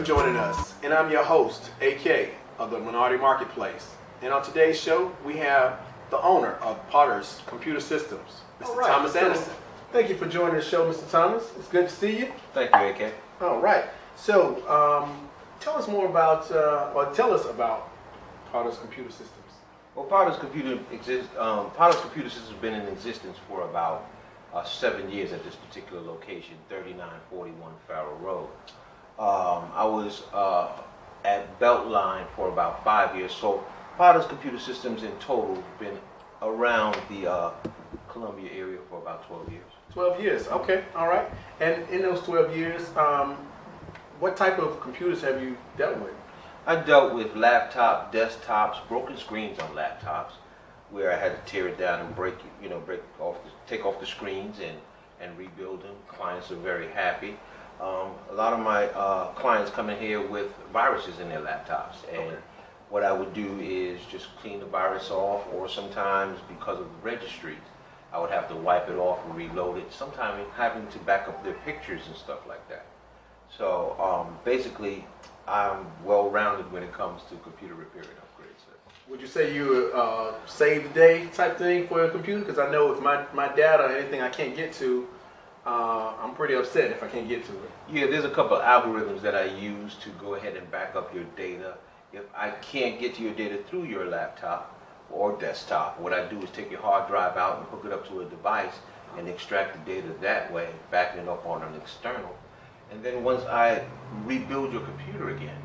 for joining us, and I'm your host, AK of the Minority Marketplace. And on today's show, we have the owner of Potter's Computer Systems, Mr. Thomas Anderson. Thank you for joining the show, Mr. Thomas. It's good to see you. Thank you, AK. All right. So, tell us more about, or tell us about Potter's Computer Systems. Well, Potter's Computer Systems has been in existence for about 7 years at this particular location, 3941 Farrow Road. I was at Beltline for about 5 years, so Potter's Computer Systems in total have been around the Columbia area for about 12 years. 12 years, okay, all right. And in those 12 years, what type of computers have you dealt with? I dealt with laptop, desktops, broken screens on laptops, where I had to tear it down and take off the screens and rebuild them. Clients are very happy. A lot of my clients come in here with viruses in their laptops, and what I would do is just clean the virus off, or sometimes because of the registries, I would have to wipe it off and reload it, sometimes having to back up their pictures and stuff like that. So basically, I'm well-rounded when it comes to computer repair and upgrades. Would you say you save the day type thing for a computer? Because I know with my data or anything I can't get to, I'm pretty upset if I can't get to it. Yeah, there's a couple of algorithms that I use to go ahead and back up your data. If I can't get to your data through your laptop or desktop, what I do is take your hard drive out and hook it up to a device and extract the data that way, backing it up on an external. And then once I rebuild your computer again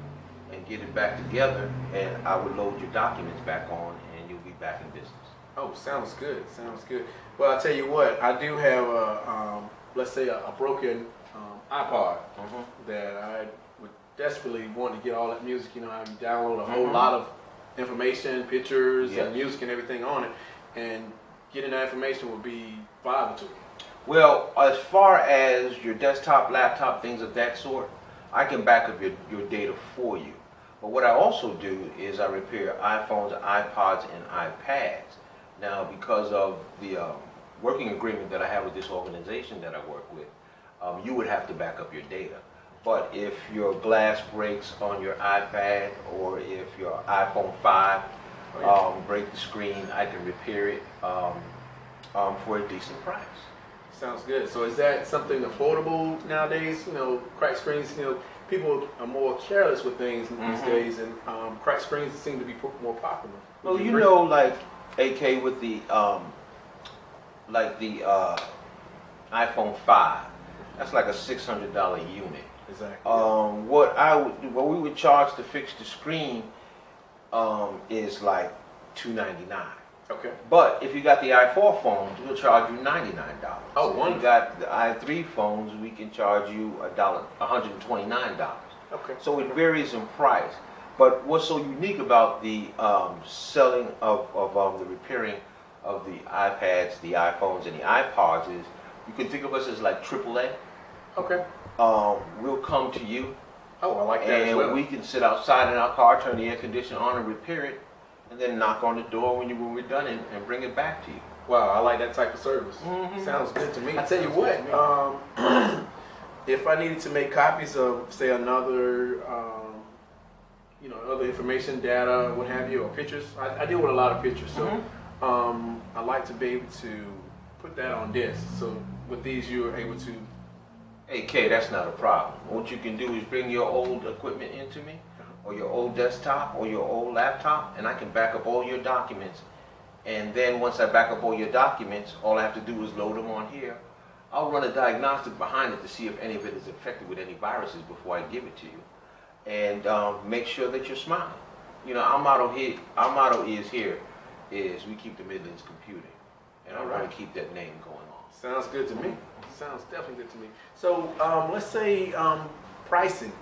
and get it back together, and I would load your documents back on, and you'll be back in business. Oh, sounds good. Sounds good. Well, I'll tell you what. I do have a, let's say, a broken iPod that I would desperately want to get all that music. You know, I download a whole lot of information, pictures, and music and everything on it, and getting that information would be vital to me. Well, as far as your desktop, laptop, things of that sort, I can back up your data for you. But what I also do is I repair iPhones, iPods, and iPads. Now, because of the working agreement that I have with this organization that I work with, you would have to back up your data. But if your glass breaks on your iPad, or if your iPhone 5 break the screen, I can repair it for a decent price. Sounds good. So is that something affordable nowadays? You know, cracked screens, you know, people are more careless with things these days, and cracked screens seem to be more popular. Well, you know, like AK with the iPhone 5, that's like a $600 unit. Exactly. What we would charge to fix the screen is like $299. Okay. But if you got the i4 phones, we'll charge you $99. Oh, if you got the i3 phones, we can charge you $129. Okay. So it varies in price. But what's so unique about the selling of the repairing of the iPads, the iPhones, and the iPods is you can think of us as like AAA. Okay. We'll come to you. Oh, I like that as well. And we can sit outside in our car, turn the air conditioner on, and repair it, and then knock on the door when we're done and bring it back to you. Wow, I like that type of service. Sounds good to me. I tell you what, if I needed to make copies of, say, another, you know, other information, data, what have you, or pictures, I deal with a lot of pictures, so I like to be able to put that on disk. So with these, you're able to. AK, that's not a problem. What you can do is bring your old equipment into me, or your old desktop, or your old laptop, and I can back up all your documents. And then once I back up all your documents, all I have to do is load them on here. I'll run a diagnostic behind it to see if any of it is infected with any viruses before I give it to you, and make sure that you're smiling. You know, our motto is we keep the Midlands computing, and I want to keep that name going on. Sounds good to me. Sounds definitely good to me. So let's say pricing.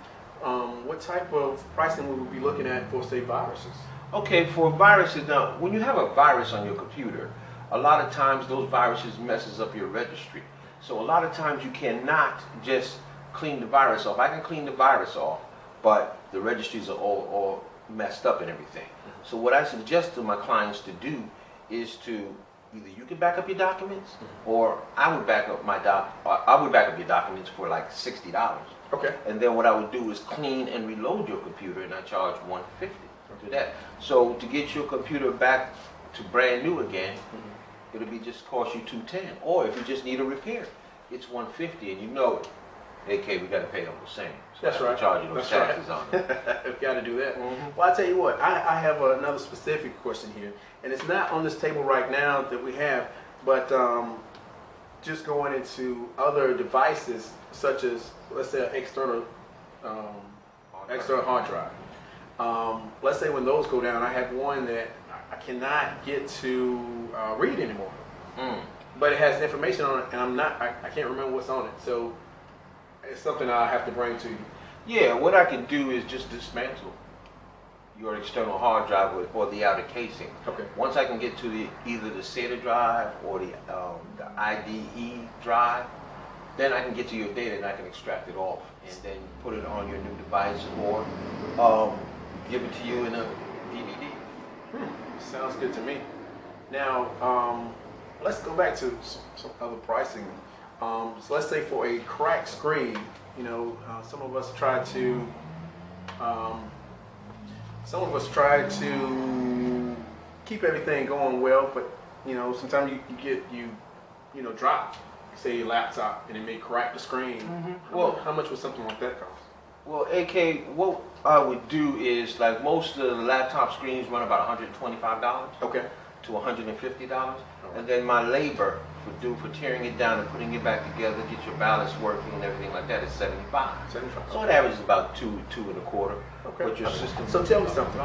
What type of pricing would we be looking at for, say, viruses? Okay, for viruses, now, when you have a virus on your computer, a lot of times those viruses messes up your registry. So a lot of times you cannot just clean the virus off. I can clean the virus off, but the registries are all messed up and everything. So what I suggest to my clients to do is to either you can back up your documents, or I would back up your documents for like $60. Okay. And then what I would do is clean and reload your computer, and I charge $150 to that. So to get your computer back to brand new again, it'll be just cost you $210. Or if you just need a repair, it's $150, and you know it. AK, we got to pay them the same. So That's right. Charge you those taxes on it. We've got to do that. Well, I tell you what, I have another specific question here, and it's not on this table right now that we have, but just going into other devices such as, let's say, an external hard drive. Let's say when those go down, I have one that I cannot get to read anymore, but it has information on it, and I can't remember what's on it. So it's something I have to bring to you. Yeah, what I can do is just dismantle your external hard drive or the outer casing. Okay. Once I can get to either the SATA drive or the IDE drive, then I can get to your data and I can extract it off and then put it on your new device or give it to you in a DVD. Sounds good to me. Now, let's go back to some other pricing. So let's say for a cracked screen, some of us try to keep everything going well, but sometimes you drop, say, your laptop, and it may crack the screen. Well, how much would something like that cost? Well, AK, what I would do is, like, most of the laptop screens run about $125 Okay. to $150, and then my labor for tearing it down and putting it back together, get your ballast working and everything like that is $75. So it averages about two and a quarter. Okay. But your system. So tell me something.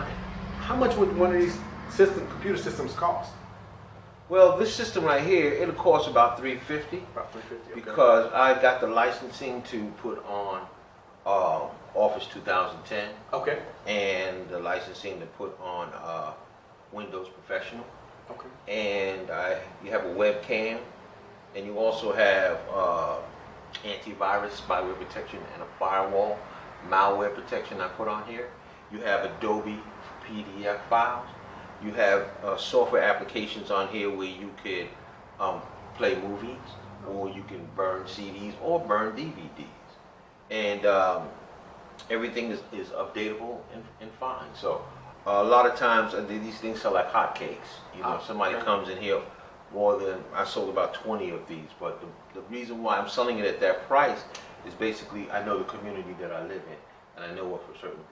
How much would one of these computer systems cost? Well, this system right here, it'll cost about $350. About $350. Okay. Because I got the licensing to put on Office 2010. Okay. And the licensing to put on Windows Professional. Okay. And you have a webcam, and you also have antivirus, spyware protection, and a firewall, malware protection I put on here. You have Adobe PDF files. You have software applications on here where you can play movies, or you can burn CDs or burn DVDs. And everything is updatable and fine. So a lot of times these things sell like hotcakes. Somebody comes in here I sold about 20 of these, but the reason why I'm selling it at that price is basically I know the community that I live in, and I know what for certain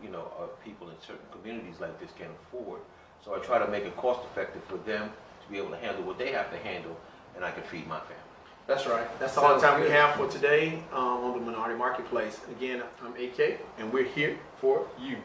people in certain communities like this can afford. So I try to make it cost effective for them to be able to handle what they have to handle, and I can feed my family. That's right. That's all the time we have for today on the Minority Marketplace. Again, I'm AK, and we're here for you.